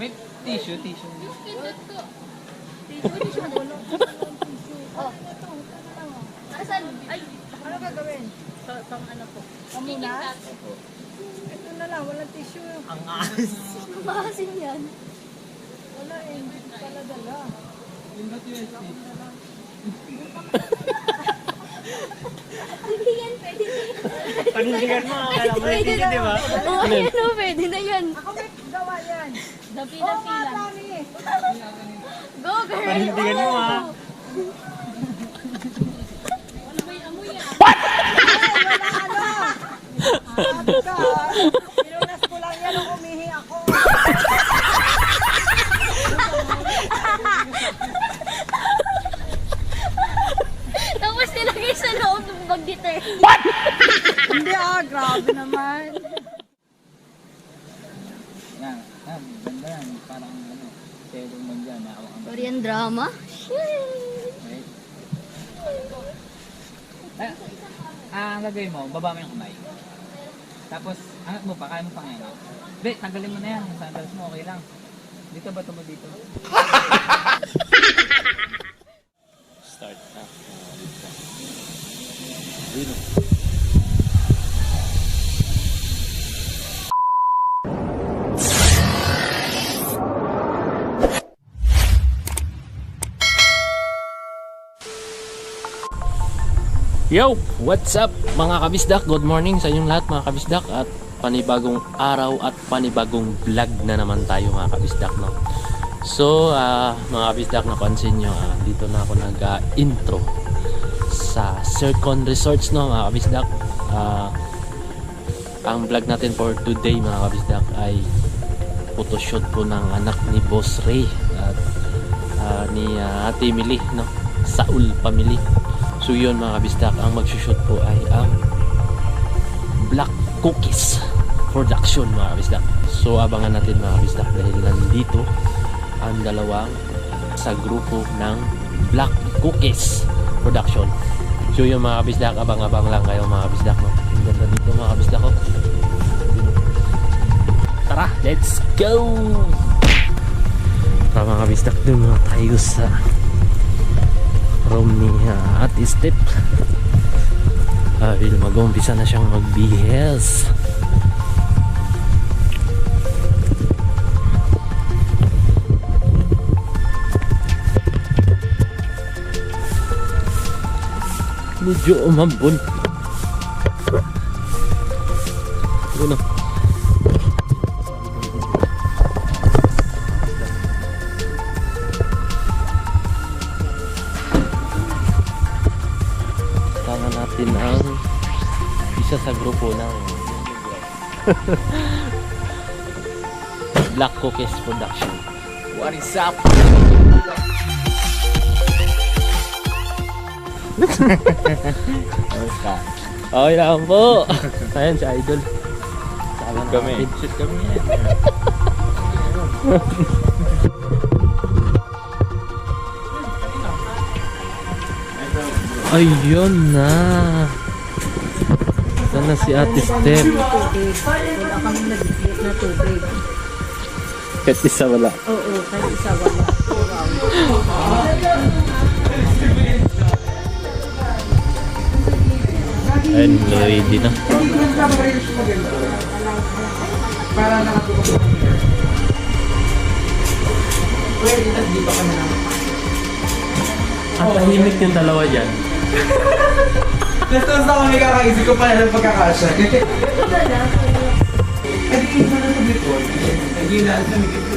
May tissue. Asan? Ay, ano gagawin? Pang ano po? Pamunas? Ito na lang, walang tissue. Ang aas. Maasin yan. Wala eh, hindi pala dala. Hindi yan, pwede na yan. Panindigan mo, akala mo yung tissue, di ba? Oo, yan o, pwede na yan. Ako may gawa yan. Dapi-dapilan. Go, girl! Panindigan mo, ha? Sabi ka, pinunas ko lang yan nung umihi ako. Tapos nilagay sa loob ng bag detergent. Hindi grabe naman. Yan, ganda yan. Parang ano, selong man dyan. Korean drama? Right? Ang gagawin mo, baba mo yung kamay. Tapos, angat mo pa, kaya mo pa ngayon. Hindi, tanggalin mo na yan. Yung sandals mo, okay lang. Dito ba ito mo dito? Start na. Dito. Yo! What's up mga kabisdak? Good morning sa inyong lahat mga kabisdak. At panibagong araw at panibagong vlog na naman tayo mga kabisdak, no? So mga kabisdak, napansin nyo, dito na ako nag-intro sa Circon Resorts, no mga kabisdak. Ang vlog natin for today mga kabisdak ay photoshoot po ng anak ni Boss Ray at ni Ate Emily, no? Saul family. So yun mga kabisdak, ang magsushoot po ay ang Black Cookies Production mga kabisdak. So abangan natin mga kabisdak dahil nandito ang dalawang sa grupo ng Black Cookies Production. So yun mga kabisdak, abang-abang lang kayo mga kabisdak, no? Ang ganda dito mga kabisdak ko. Tara, let's go! Tara mga kabisdak, dun mga tayo sa room ni Ate Step. Dahil mag-umpisa na siyang magbihis. Medyo umambon. Ano? Natin ang isa sa grupo ng Black Cookies Production. What is up? Okay lang po. Ayan si Idol. Sama na Kami. natin. Shoot kami yan. Ayun na. Sana si Ate Step. Wala kami nag-split na tubig. Kahit isa wala. Oo, kahit isa wala. Ayun, ready na. Ang tahimik yung dalawa dyan. Tapos na kami kakaisip ko pala ng pagkakasya. Pwede mo na sa Bitcoin. Nag-iinaan sa mikit ko.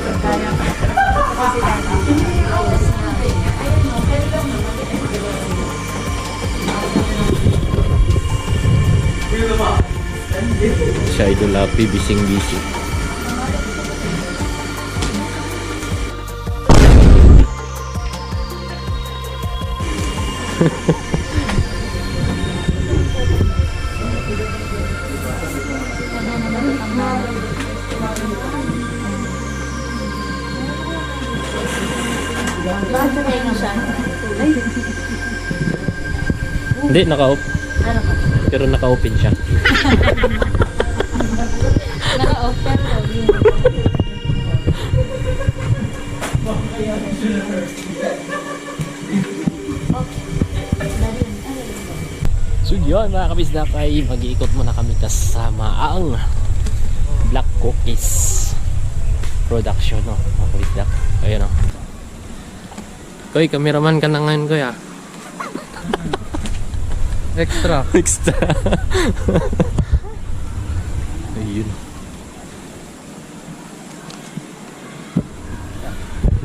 Si Idol Happy, bising-bising. Hindi, naka-off. Pero naka-open siya. Naka-off pero So yun mga kabisdak ay mag-iikot muna kami kasama ang Black Cookies production, no, mga kabisdak. Ayun, no. Koy, cameraman ka na ngayon, Koy, ah. Extra. Extra. Ayun.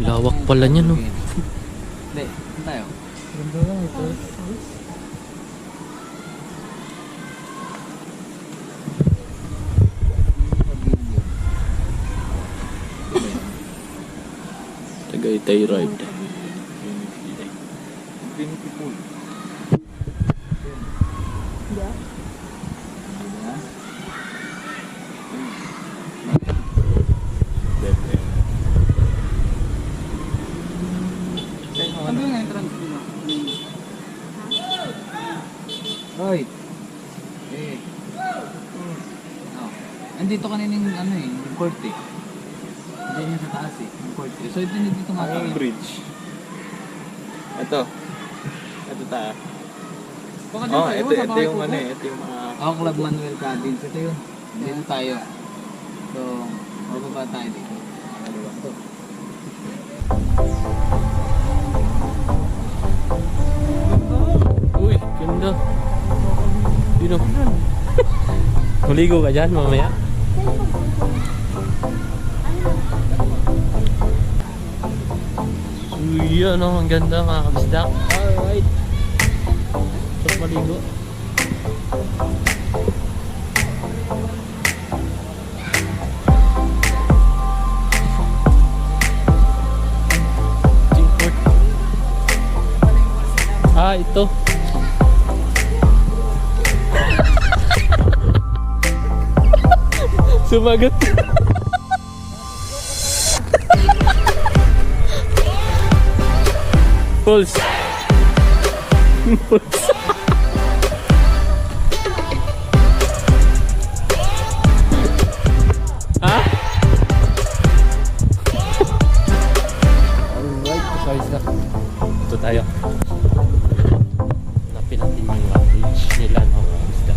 Lawak pala niya, no. Hindi, saan tayo? Ganda lang ito. Tagaytay Road. Infinity Pool. Yeah. Ano yung entrance nila? Hoy! Eh. Oh. Andito kanining ano eh, yung court eh. Hindi niya sa taas eh, yung court eh. So ito dito nga kami. bridge. Ito. Ito tayo. Baka dito tayo, sa bahay ko. ito yung mga... Ako Club Manuel Cadins. Ito yun. Dito tayo. So, mababa tayo dito. Ito. Uy, ganda. Sino? Huligo ka dyan mamaya? Uy, ano, ang ganda mga kabisdak. Alright. Sarap maligo. Chingport. Ah, ito. Sumagot. Pulse. Pulse. Ha? Alright, guys na. Ito tayo. Hanapin natin yung page nila ng mga isda.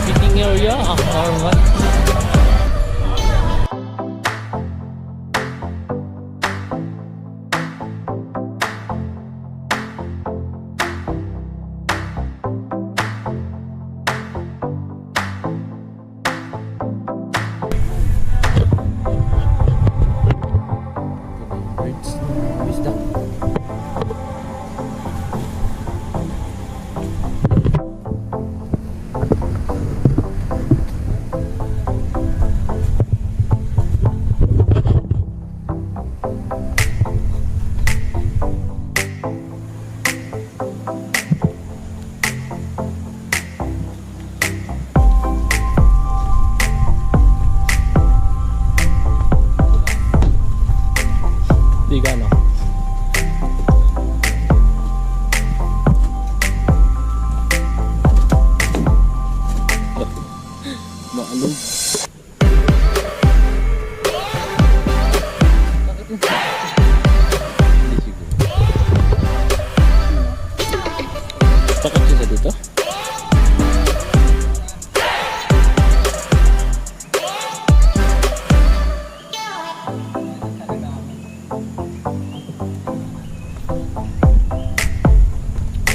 Fitting area, or what? Di ka, no? Maalog. Hindi siguro. Takot siya dito?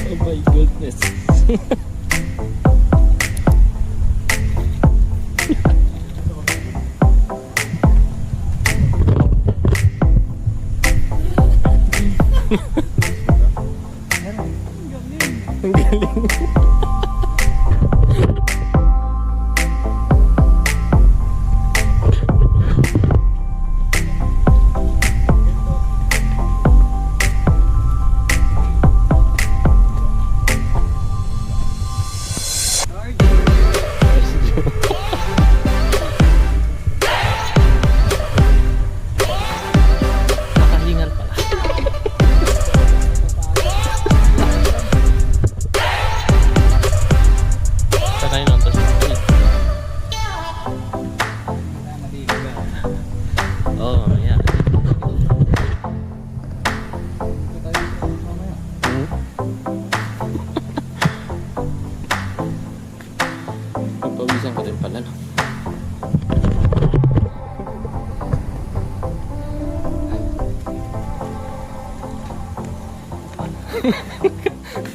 Oh my goodness. Ang galing. Nakahingal pala. Sanay lang to. Oo, mamaya. Pawisan ka rin pala, no?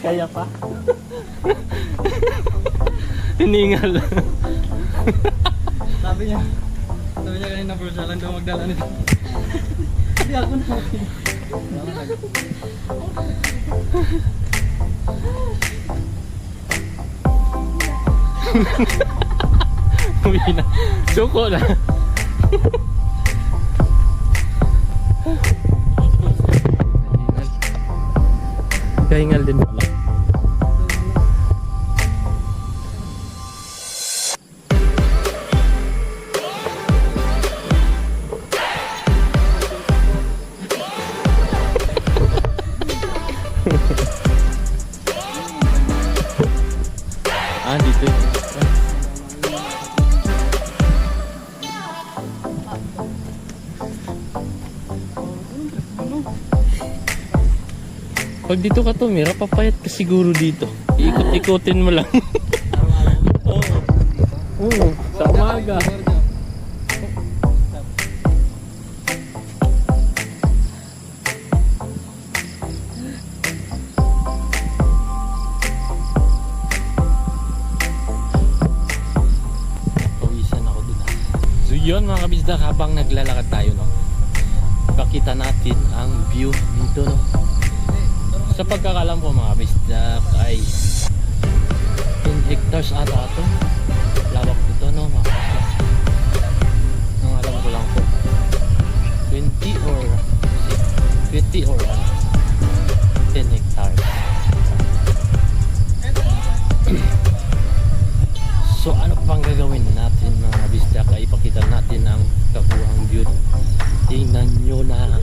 Kaya pa? Hiningal. Sabi niya kanina bro, siya lang daw magdala nito. Hindi ako na. Uwi na. Suko na. Kahingal din pala. Dito yun. Pag dito ka tumira, papayat ka siguro dito. Iikot-ikotin mo lang. Oo. Oo, sa umaga. Pawisan ako dun. So yun mga kabisdak, habang naglalakad tayo, no, pakita natin ang view dito, no. Sa pagkakalam ko mga kabisdak ay 10 hectares ata ito. Lawak dito, no, mga kabisdak. Ang alam ko lang po 20 or 10 hectares. So ano pang gagawin natin mga kabisdak ay ipakita natin ang kabuhang view. Tingnan nyo na.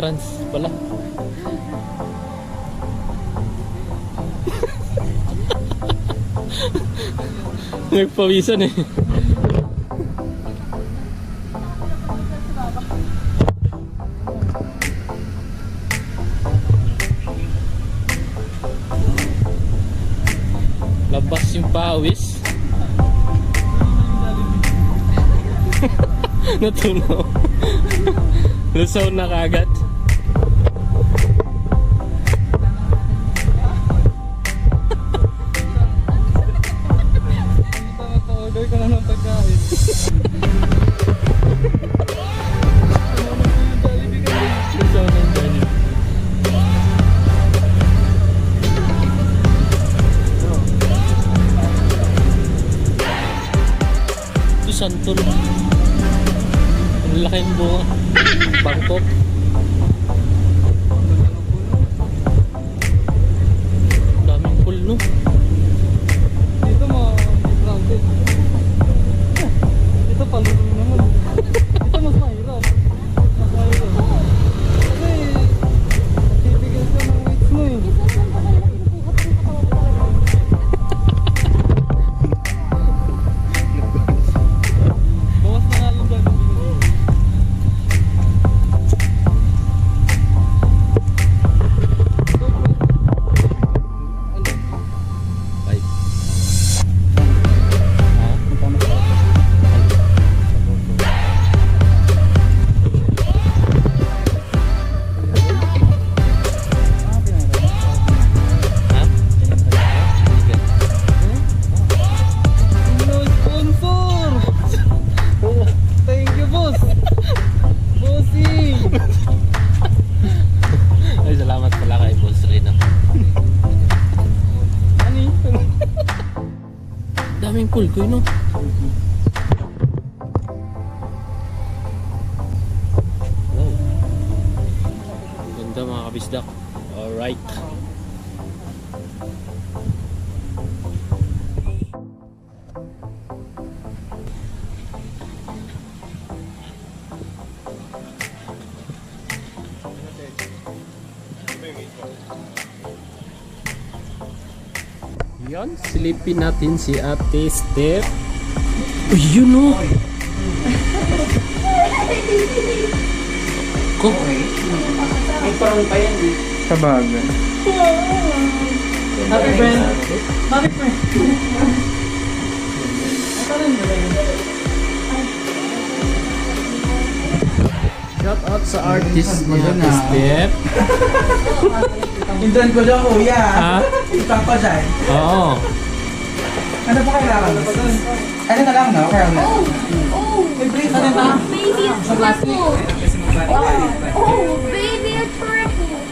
entrance pala. Nagpawisan eh. Labas yung pawis. Natunaw. Lusaw na kagad. Order ka na ng pagkain. Lusaw na yung Jollibee. Ito santol. Ang laki ng bunga. Bangkok. Daming pool no. Dito mo, grounded. Dito palulong naman. Dito mas mahirap. Mas mahirap. Kasi, nagtipigil ka ng weights mo eh. Bawas na nga lang dyan. Ay. Ha? Sige. No sponsor! Thank you, boss! Bossing! Ay, salamat pala kay Boss Ray na. Ani? Daming pool ko no. Wow. Ganda mga kabisdak. Alright. Yan, silipin natin si Ate Steph. Uy, yun o! Ko? May parang pa yan eh. Sabagay. Happy friend. Happy friend. Shout out sa artist ni Ate Steph. Indran ko dyan, kuya. Ha? Ipang pa dyan. Oo. Ano ba kailangan? Ano na lang, no? Kaya na. May break ka na ba? Baby, it's purple. Oh, baby, it's purple.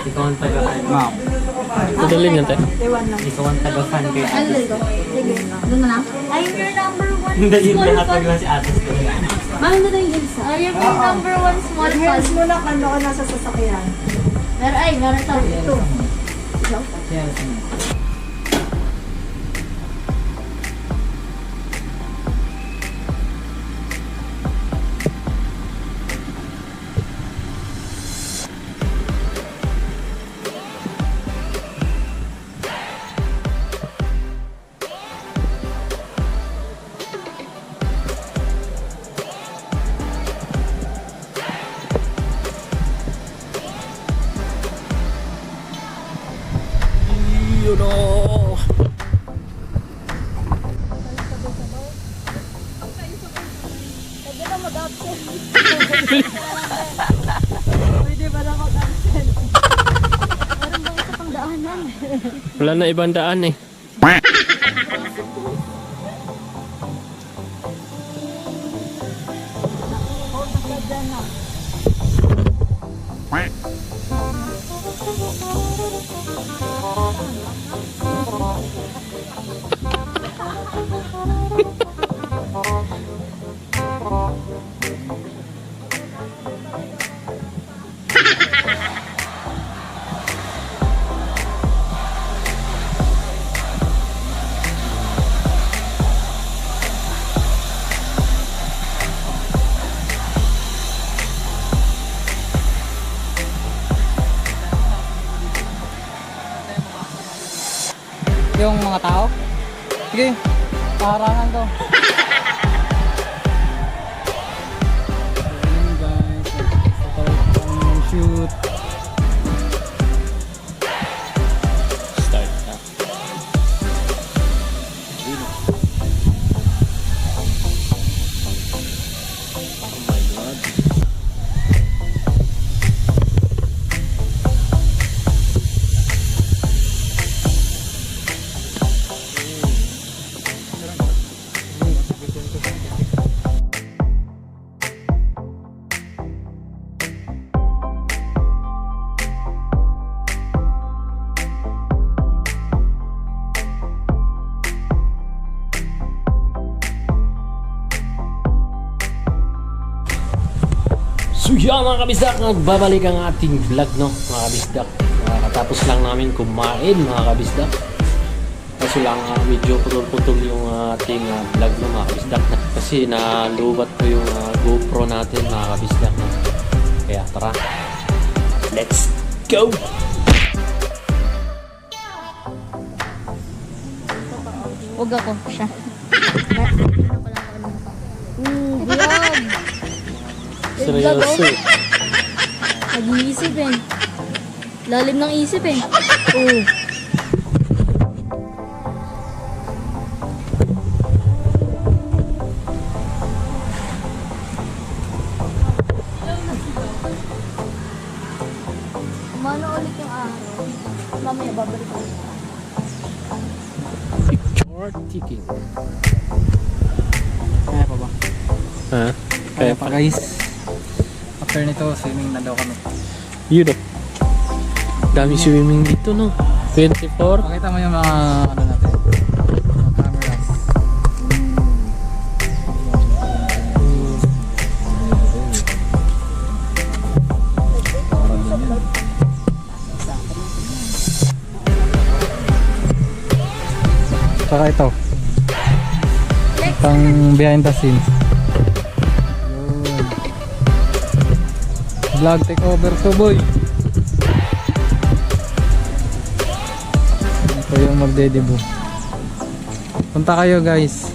Ikaw ang taga-fan. Ma'am. Madali niyan tayo. Ikaw ang taga-fan kay Ano dito? Sige, doon na lang. I'm your number one Hindi, yun small lahat fan. lang si Ate Steph. Mami, doon yung Elsa. I am your number one small fan. Hands mo na kano ka nasa sasakyan. Meron tayo. Ito. Yes. Yun o! Pwede na mag-absent. Pwede ba na mag-absent? Meron bang isa pang daanan? Wala na ibang daan eh. yung mga tao? Sige, paharangan ko. Ayun guys, shoot. Start na. Oh my God. So yan mga kabisdak, nagbabalik ang ating vlog no mga kabisdak. Katapos lang namin kumain mga kabisdak. Kaso lang medyo putol-putol yung ating vlog no mga kabisdak. Kasi nalubat ko yung GoPro natin mga kabisdak. No? Kaya tara, let's go! Huwag ako siya. Vlog! Seryoso. Nag-iisip eh. Lalim ng isip eh. Oo. Kumano ulit yung araw. Mamaya babalik ko. Picture ticking. Kaya pa ba? Ha? Kaya pa guys. After nito, swimming na daw kami. Yun oh. Dami swimming dito no. 24. Pakita mo yung mga ano natin. Mga cameras. Saka ito. Pang behind the scenes. Yun. Vlog takeover to boy. Ito yung magdedebut. Punta kayo guys.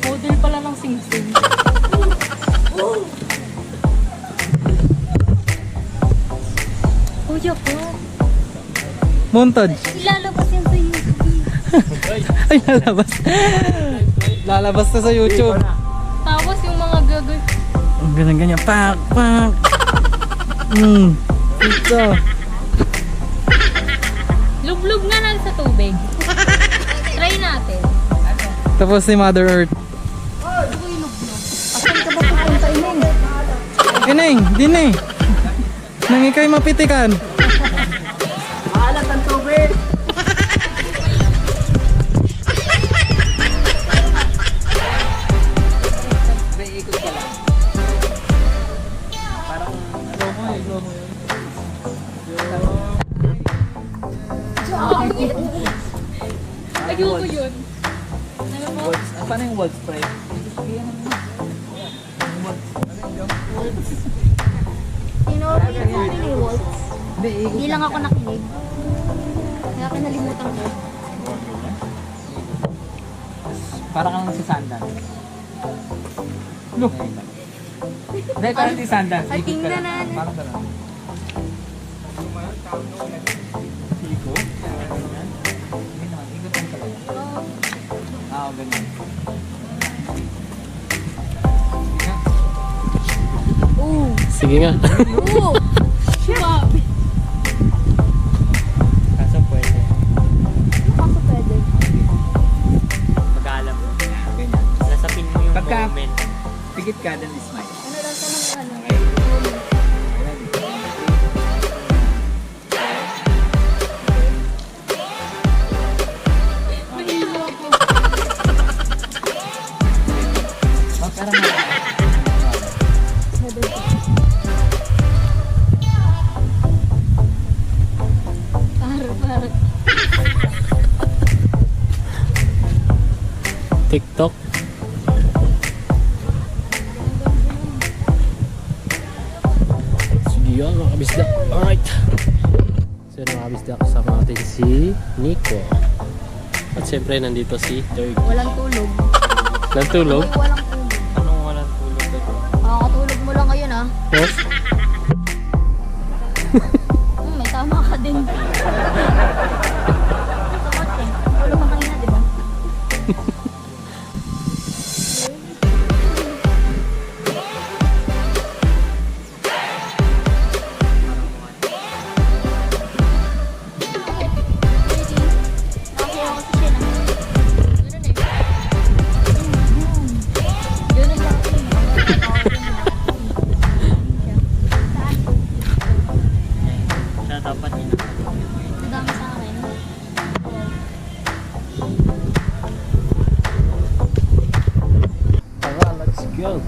Model pala ng sing-sing. Kuya ko. Montage. Ilalabas yan sa YouTube. Ay, lalabas. Lalabas na sa YouTube. Tapos yung mga gagawin. Ang ganyan-ganyan. Pak, pak. Ito. Lublog nga lang sa tubig. Try natin. Tapos si Mother Earth. Asan ka ba pupunta ineng? Ineng, din eh. Nang ikay mapitikan. Ayoko yun. Paano yung wall spray? Tinorby yung kong ni-waltz. Hindi, Hindi lang ako nakinig. Kaya kinalimutan ko. Parang kang si Sandan. Look. Hindi, parang si Sandan. Ay, tingnan na. Parang gano'n. Ikot? Hindi naman, ikot lang talaga. Oo, ganyan. Oo. Sige nga. Oo. Grabe. Kaso pwede. Kaso pwede. Pag-alam mo. Ganyan. Nasapin mo yung Pagka- moment. Pikit ka, then smile. Ano lang sa mga ano? Mahilo ako. Parang Parang. TikTok. Sige yan mga kabisdak. Alright. si Nico. At siyempre nandito si Third. Walang tulog. Nantulog? Ay, walang tulog. Anong walang tulog dito? Makakatulog mo lang ngayon ah. Yes? May tama ka din. Sakot eh. Tulog ka kanina, di ba? Siya dapat yun. Madami sa akin. Tara, let's go.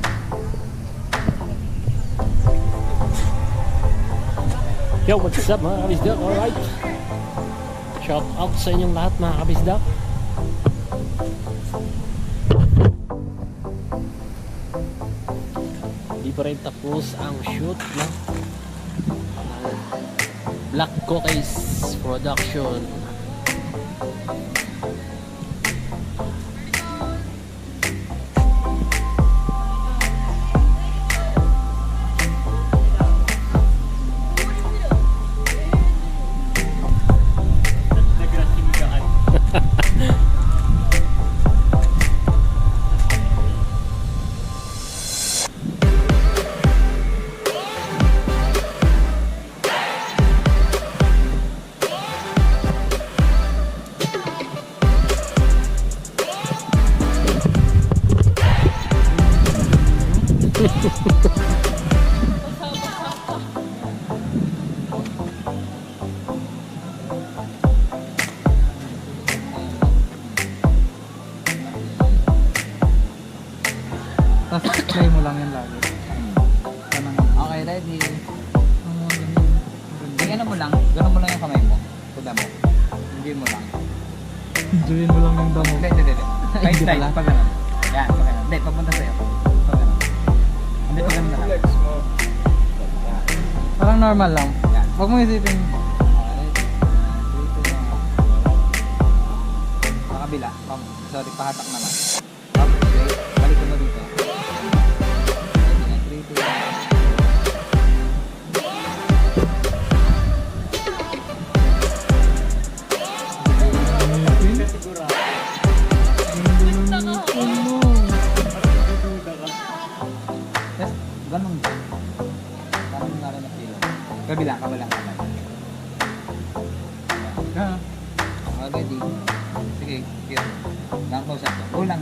Yo, what's up mga kabisdak? Alright. Shout out sa inyong lahat mga kabisdak. Di pa rin tapos ang shoot ng Black Cookies Production. Tapos try mo lang yan lagi. Ganun. Okay, ready. Hindi, ano mo lang. Ganun mo lang yung kamay mo. Kuda mo. Hindi mo lang. Enjoyin mo lang yung damo. Hindi. Right Hindi side, pala. pag ganun. Yan, pag ganun. Hindi, papunta sa'yo. Pag ganun. Hindi, pag ganun na lang. Yan. Parang normal lang. Yan. Huwag mo isipin. Sa kabila. Sorry, pahatak naman. Okay, balik ko na dito. 3, 2, 1. Yes, ganun ba? Parang nga rin na feel. Kabila. Ah. Ready? Sige, cute. Lang ko siya. Go lang.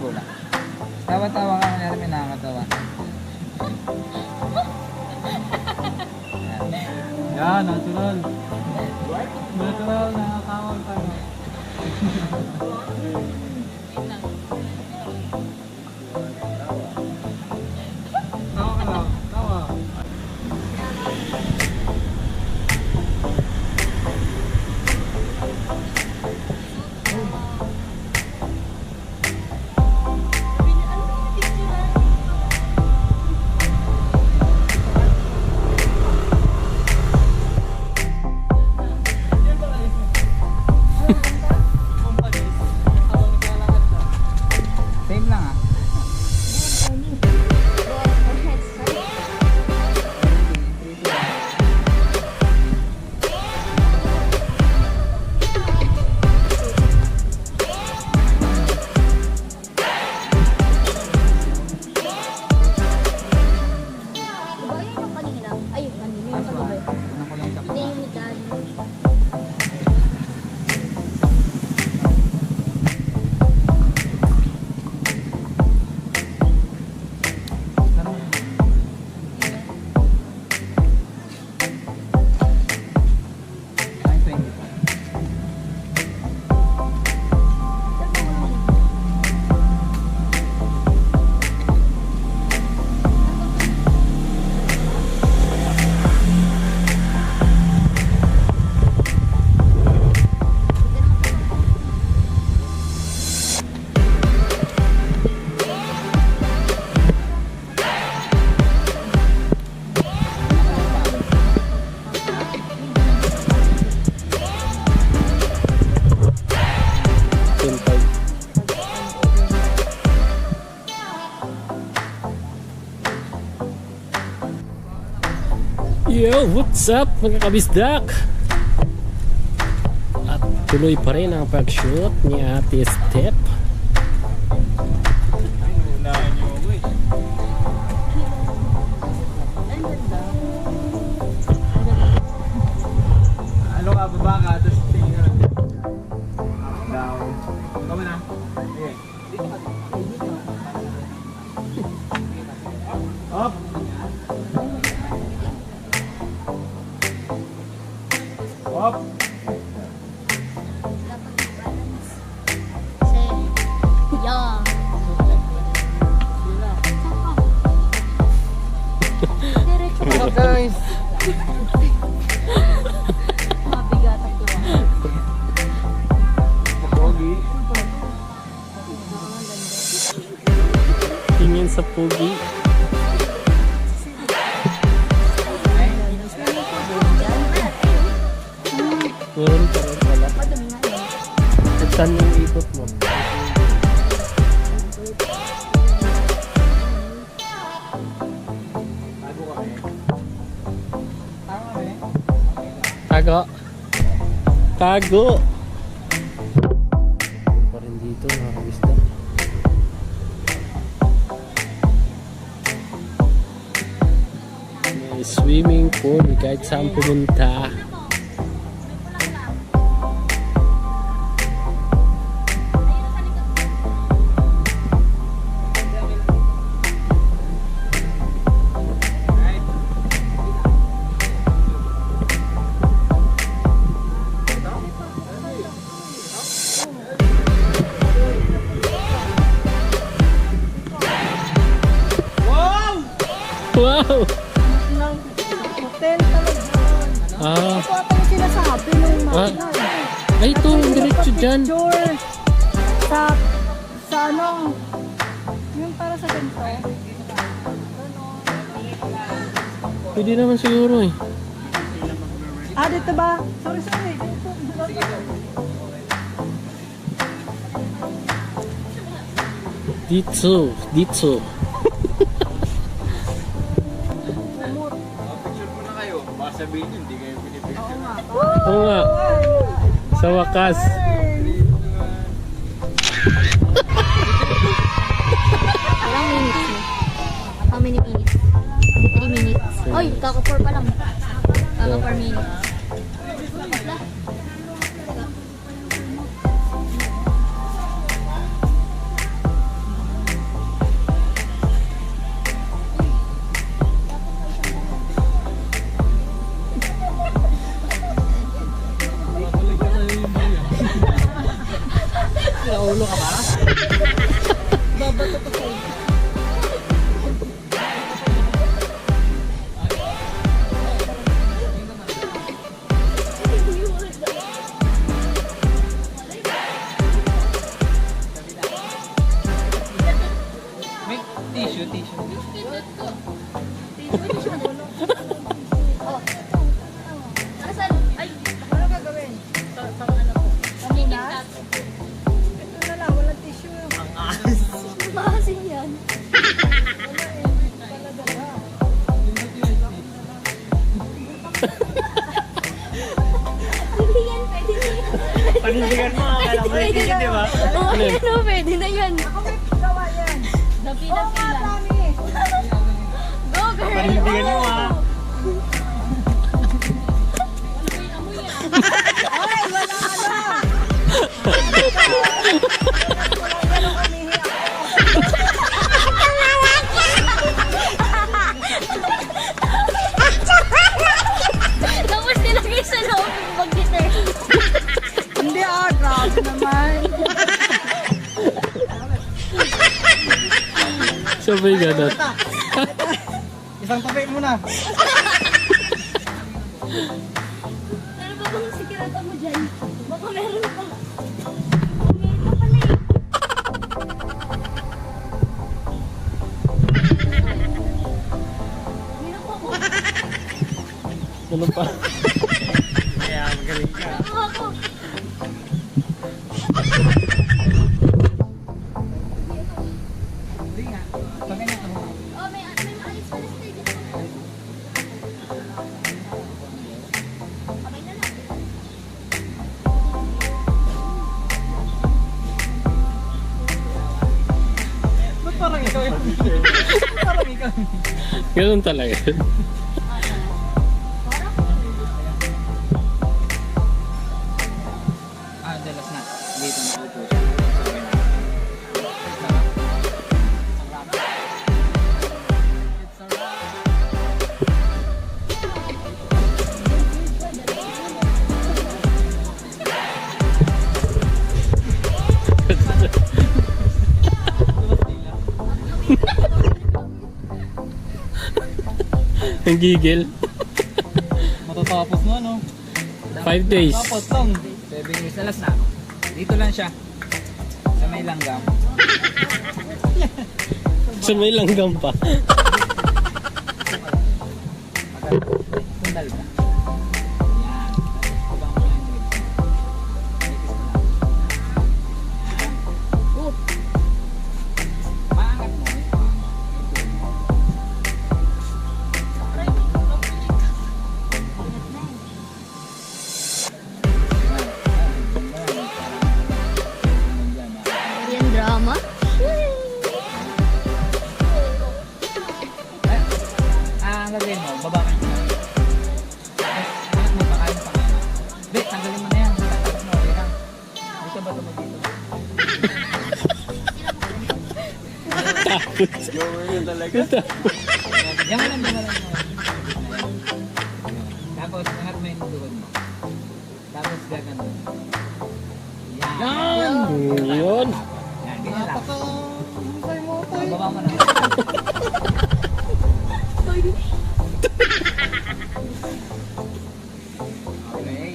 Tawa-tawa ka, kanyari may nakakatawa. Yan, natural. Natural, nakakawal tayo. Tawa ka lang, tawa. Yo, what's up mga kabisdak? At tuloy pa rin ang pag-shoot ni Ate Step. Ano ka, baba ka, tapos tingin ka lang. Down. Kama na. Okay. Up. Up. Yeah. What's up, guys? Mabigat ang tuwa. Pogi. Tingin sa pugi. Meron pa rin pala. Saan yung ikot mo? Tago. Tago. Pa rin dito mga kabista. May swimming pool kahit saan pumunta. Wow! Hotel talaga. Ah, Ito ata yung sinasabi nung Ah. makina. ay ito, diretso dyan. Picture sa ano, yung para sa ganito. Pwede naman siguro eh. Ah, dito ba? Sorry. Dito. Dito. Picture po na kayo. Baka sabihin yun, hindi kayo pinipicture. Oo nga. Sa wakas. Ilang minutes na? How many minutes? 3 minutes. Oy, kaka-4 pa lang. Kaka-4 minutes. Naulo ka ba? May tissue. Asan? Ay, ano gagawin? Pang ano po? Paminas? Ito na lang, walang tissue. Maasin yan. Hindi yan, pwede na yan. Panindigan mo, akala ko Pwede na. di ba? Oo, ano, pwede na yan. Ako may gawa yan. Dapilan. Go, girl! Panindigan mo, ha? Ay, wala ano! Tapos nilagay sa loob yung mag-gitter. Hindi grabe naman. Sabay ganun. Isang tabi muna. Ano ba bang sikirata mo dyan? Baka meron pa. Meron pa pala eh. Meron pa ako. Ano pa? Kaya magaling ka. Meron pa ako. Oh, may maalis pala sa stage. Parang ikaw yun. Parang ikaw yun. Ganun talaga. Dalas na. Dito na upo siya. Sorry na. Ang gigil. Matatapos na, no? 5 days. Dapat lang. 7 years. Dalas na. Dito lang siya. Sa may langgam. Sa may langgam pa. Sundal ka. Yan. Habang mo lang yung legs. Legs mo lang. Yan. Maangat mo. Korean drama? Ang gagawin mo, baba ka na. Tapos, angat mo, pakain pa kayo. Hindi, tanggalin mo na yan. Tapos mo, okay lang. Dito ba ito mo dito? Yan lang, yan lang. Tapos, angat mo yung tuhod mo. Tapos, gagano. Yan! Yun. Yan, ganyan lang. Hintay mo, tay. Baba mo na. Okay.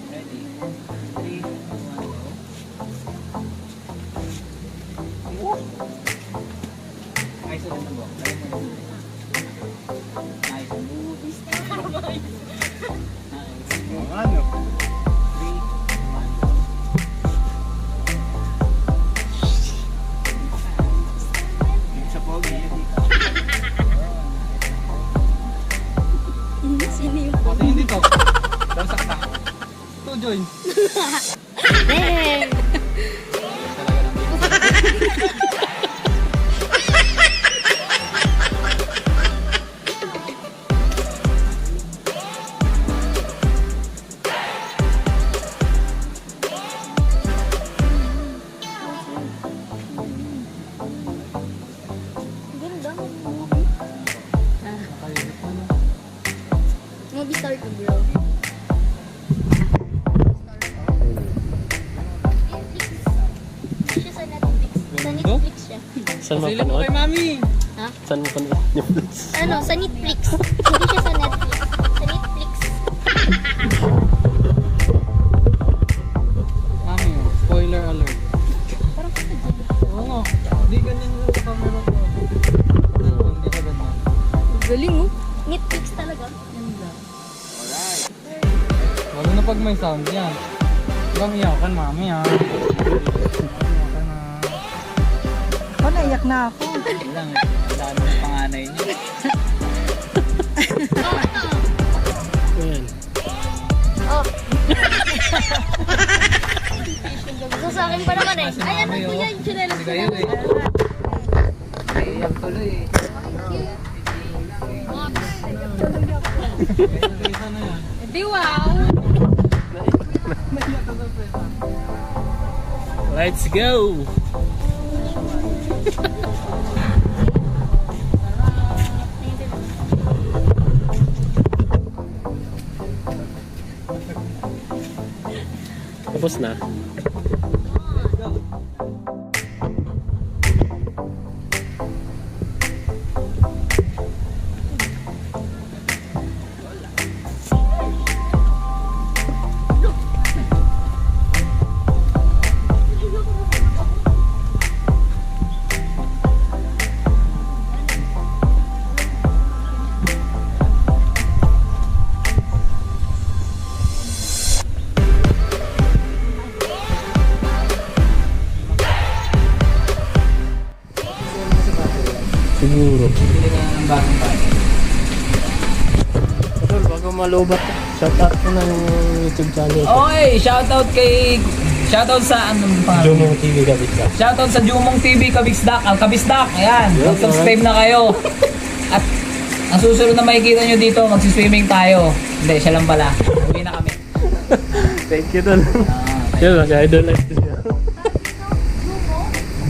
Ready? 3, 2, 1, go. Ayos ulit ang buhok. Lagyan mo ulit. Ayos ang buhok. Ayos. Ano? 3, 1, go. Sa pogi, hindi ka. Sino yung Pati hindi to. Tapos sakta. To join. Dang! Talaga ng buhok. Ganda mo movie. Movie star to bro. Siya sa Netflix. Sa Netflix siya. Saan mo Sila mo panood? kay mami. Ha? Saan mo panood? Ano? Sa Netflix. Hindi siya sa Netflix. Sa Netflix. Mami, spoiler alert. Parang sa dyan. Oo nga. Hindi ganyan yung sa camera ko. Hindi ka ganyan. Galing oh. Netflix talaga. Ganda. Lalo na pag may sound yan. Bang iyakan mami ha. Iyakan na. Oh, naiyak na ako. Lang, ang dami ng panganay niya. Yan. Oh. So sa akin pa naman eh. Ay ano po yan? Chinelas Kasi ko kayo na. eh. Naiiyak tuloy eh. Isa na yan. Di wow. Let's go! Tapos na. Siguro. Bili ka na ng bagong bike. Tol, bago malubat, shout out ko na yung YouTube channel. Okay, shoutout kay Shoutout sa anong pangalan? Jumong TV Kabisdak. Shoutout sa Jumong TV Kabisdak. Ang Kabisdak, ayan. Mag-subscribe na kayo. At ang susunod na makikita nyo dito, magsiswimming tayo. Hindi, siya lang pala. Uwi na kami. Thank you doon. Ah, Yun, mag-idol life din niya.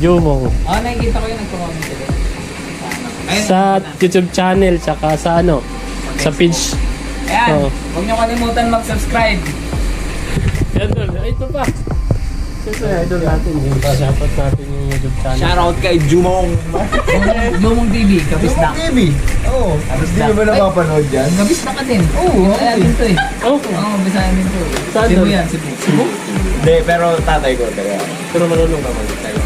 Jumong. nakikita ko yun, nagko-comment sila. Ayun, Sa YouTube channel, tsaka sa ano, sa page. Ayan, Oo. huwag nyo kalimutan mag-subscribe. Yan doon. Ay, ito pa. Siyempre, idol natin. Yung pa-shoutout natin yung YouTube channel. Shoutout kay Jumong. Jumong TV, Kabisdak. TV. Oo. Hindi mo ba napapanood yan? Kabisdak ka din. Oo, Bisaya din to eh. Oh, Oo, Bisaya din to. Saan Cebu doon? yan, Cebu. Hindi, pero tatay ko talaga. pero marunong naman tayo.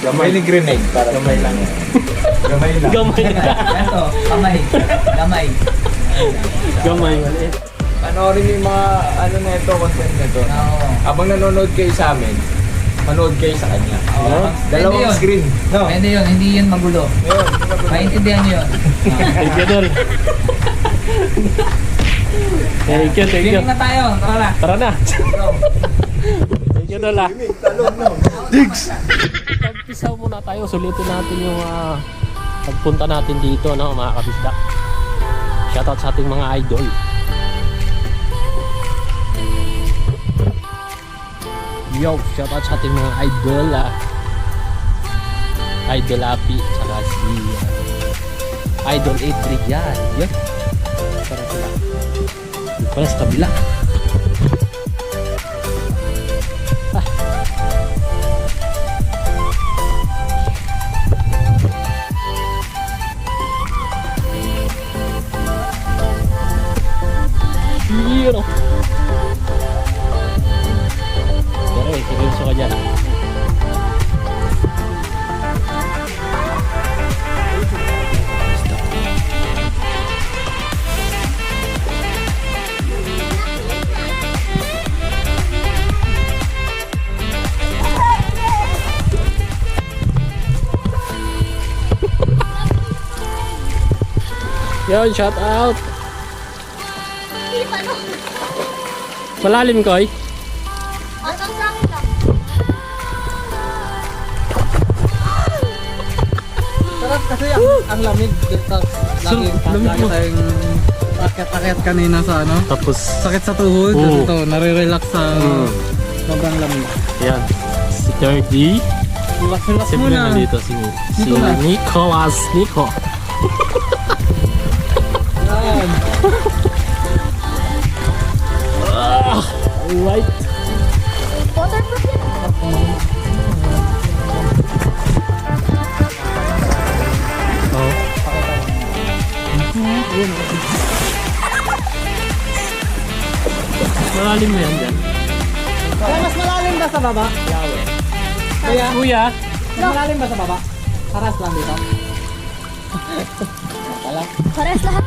Gamay ni grenade para gamay lang. Gamay lang. Gamay. Ito, kamay. Gamay. Gamay. Maliit. Panoorin niyo yung mga ano na ito, content na ito. Oo. Habang nanonood kayo sa amin, manood kayo sa kanya. Oo. Dalawang Pwede yun. screen. No? Pwede yun, hindi yun magulo. Yun. Maintindihan nyo yun. Thank you, Dol. Thank you, thank you. Swimming na tayo, tara. Tara na. Bro. Thank you, Dol, ah. Talon, no? Pagpisaw muna tayo. Sulitin natin yung pagpunta natin dito, no, mga kabisdak. Shoutout sa ating mga idol. Yo, shoutout sa ating mga idol, Idol Api, tsaka si Idol Adrian. Yun. Tara sila. Yung pala sa kabila. Yun, oh. Pero seryoso ka dyan, ah. Yun, shout out. Malalim, Koy. Sarap kasi ang lamig. Lagi tayong akit-akit kanina sa ano. Tapos, Sakit sa tuhod. Oo. Ito, nare-relax sa sobrang lamig. yan. Si Thirdy. Relax-relax Siyempre muna. nandito si Nicolas. Nicolas. Nico. Yan. Alright. Waterproof yun. Oh. Malalim na yan dyan. Kaya mas malalim ba sa baba? Kaya, Kuya. mas malalim ba sa baba? Paras lang dito. Pares lahat.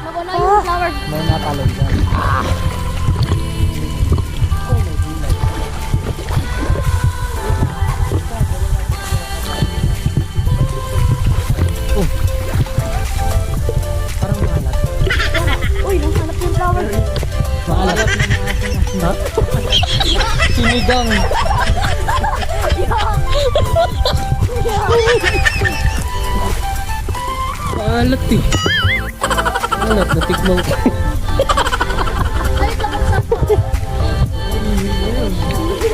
Mabuna yung flower. May natalog dyan. Parang mahalat. Uy, nahanap yung flower. Maalat. Ha? Sinigang. Mahalat eh. Mahalat. Natikmang ko. Ay, tabak po.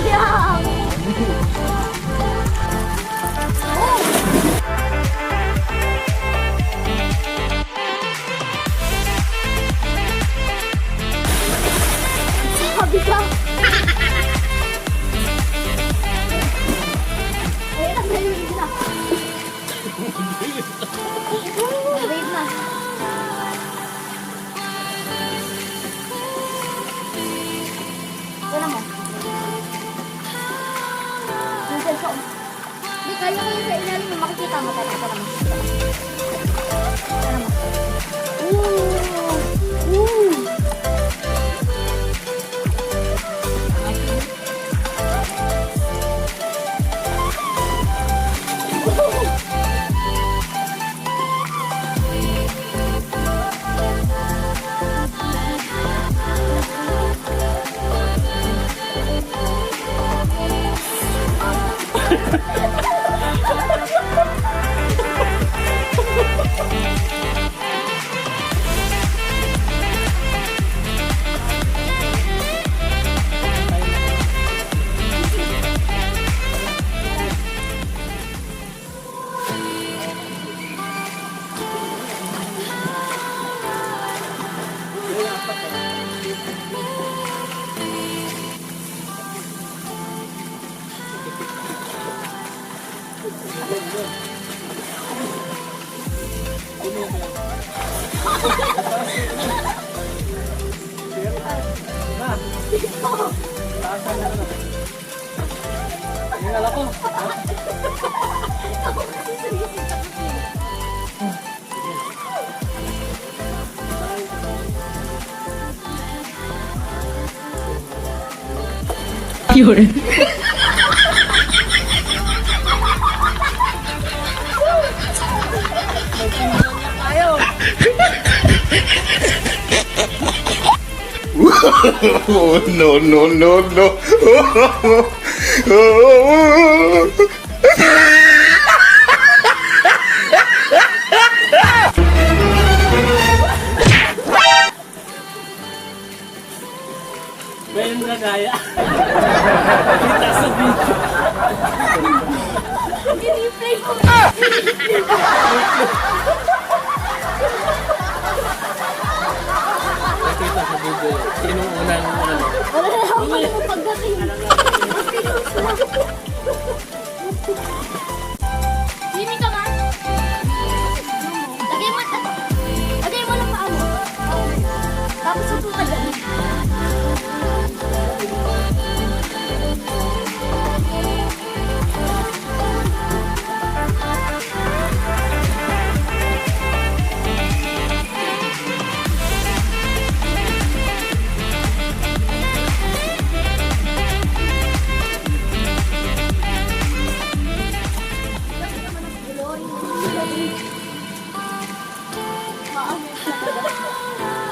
Yeah. Sabi ka. Ayun na, ayun na. Wait na. Wala mo. Yung cellphone. Di kayo ngayon sa ilalim mo makikita mo. Tara mo. Tara mo. Ooh. Ooh. Tingnan ako. Oh, no, no, no, no. Meron na gaya. Kita sa video. I-replay ko. Nakita sa video. Sinong unang ano? Wala na ako ng pagdating. Sini ka nga. Lagay mo lang paano. Tapos sutukan dyan.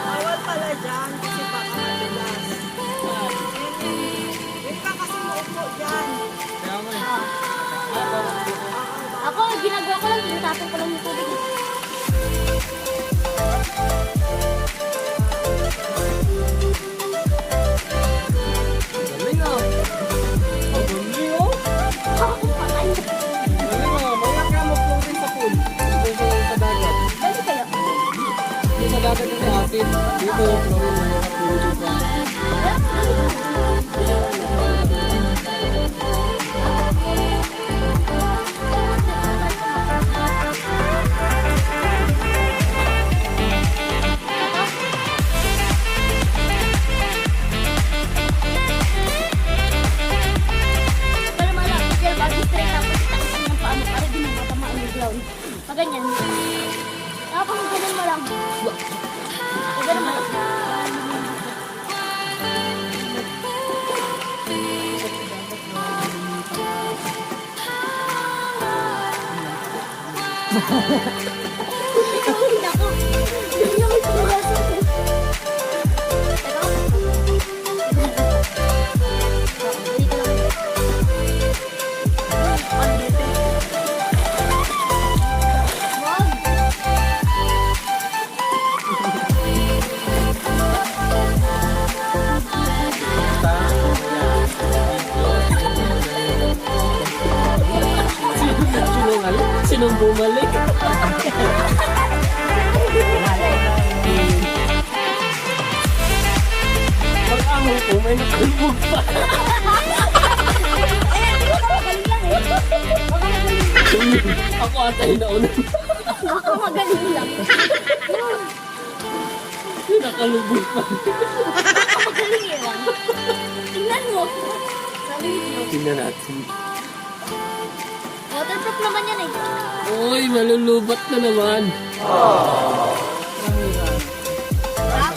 Bawal pala dyan kasi baka madulas. Huwag ka kasi maupo dyan. Ako, ginagawa ko lang, tinatapon ko lang yung tubig. Galing ah. Ang galing oh. Ako, patay. Galing ah. Mga ka mag-floating sa pool. Dito sa dagat. Dali kayo. Dito sa dagat yung atin. Dito, floating na mga pool dito. Para malapit yan, bago straight tapos takasin ng paa mo para di mo matamaan yung ground. Pag ganyan. Tapos ganun mo lang. Pag ganun mo lang. Ay, naku. Yun yung ipinalasan ko. Teka. Dito lang. Wag. Sinong bumalik? Pag-amo ko, may nakalubog pa. Eh, di ko magaling lang eh. Baka magaling. Ako atay na una. Baka magaling lang. Nakalubog pa. Baka magaling eh. Wang. Tingnan mo. Sabi niyo. Tingnan natin. Waterproof naman yan eh. Uy, malulubat na naman. Tap.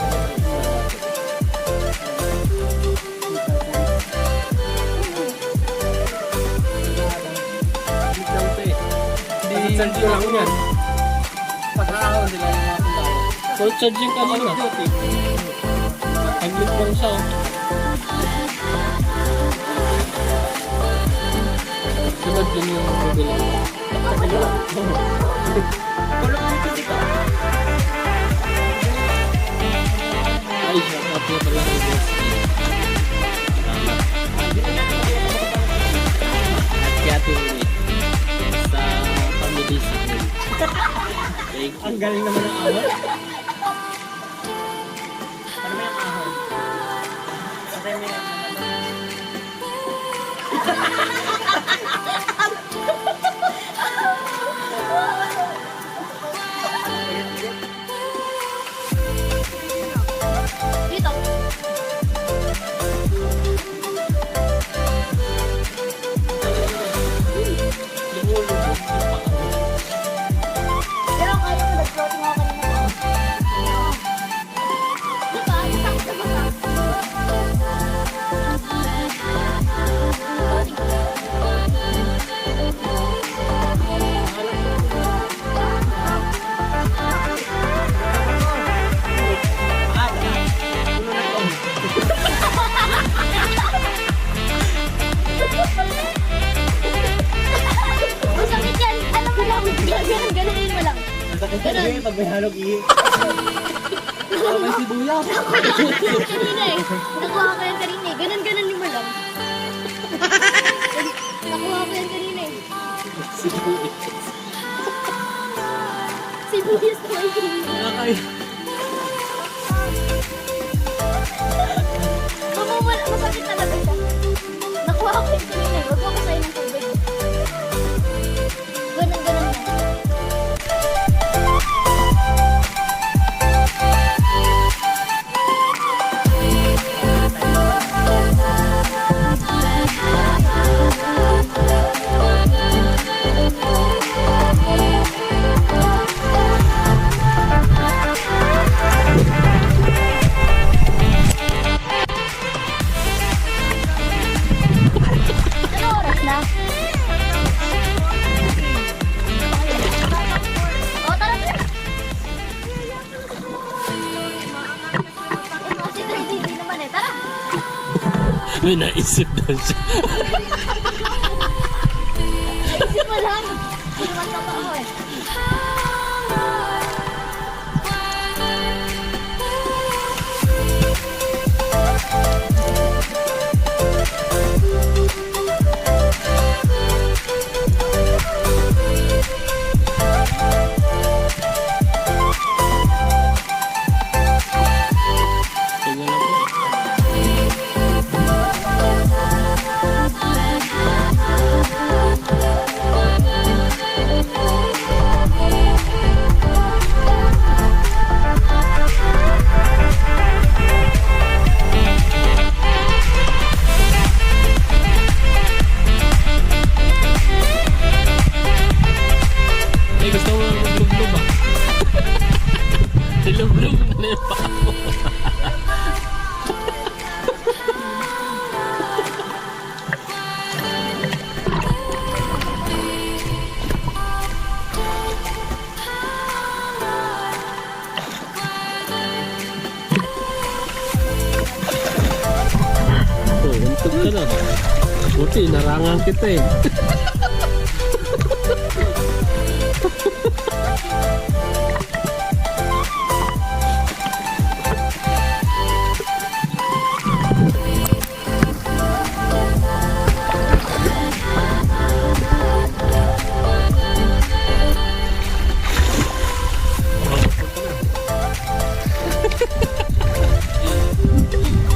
Isang kilo lang yan. Pag-aaw sila yung mga tundalo. So, charging kanina. Pag-lit lang siya. oh. Sunod yun yung mabili. Ay, shout out na pala kay Boss. At kaya tuloy sa family sa akin. Thank you. Ang galing naman ng ahon. Ano ba yung ahon? Patay mo yung Ganun. Pag may halog ihi. May sibuyas. Nakuha ko yan kanina eh. Nakuha ko yan kanina eh. Ganun yung malam. Nakuha ko yan kanina eh. Sibuyas na may kanina. Masakit talaga siya. Nakuha ko yan kanina eh. Huwag mo kasayin ng tubig. Ganun na. Ano oras na? O, tara. Kasi 3D naman eh. Tara. May naisip daw siya. Isip mo lang. Hindi naman totoo eh. Tingnan lang po. Ay, gusto mo lang maglublob ah. Nilublob mo na yung paa mo. Oh, untog ka na. Buti, narangan kita eh.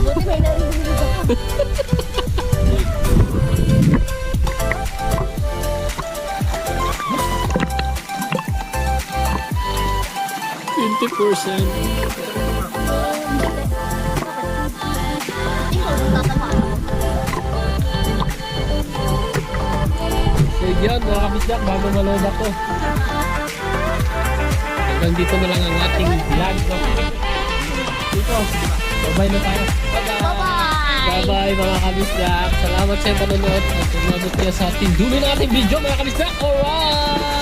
Buti may narinig ako. 20%. Ikaw, tatamaan ako. So yun mga kabisyak, bago maload ako. Hanggang dito na lang ang ating vlog. No? Dito, bye-bye na tayo. Bye-bye! Bye-bye! Bye-bye mga kabisyak. Salamat sa panonood at umabot kayo sa ating dulo na ating video mga kabisyak. Alright!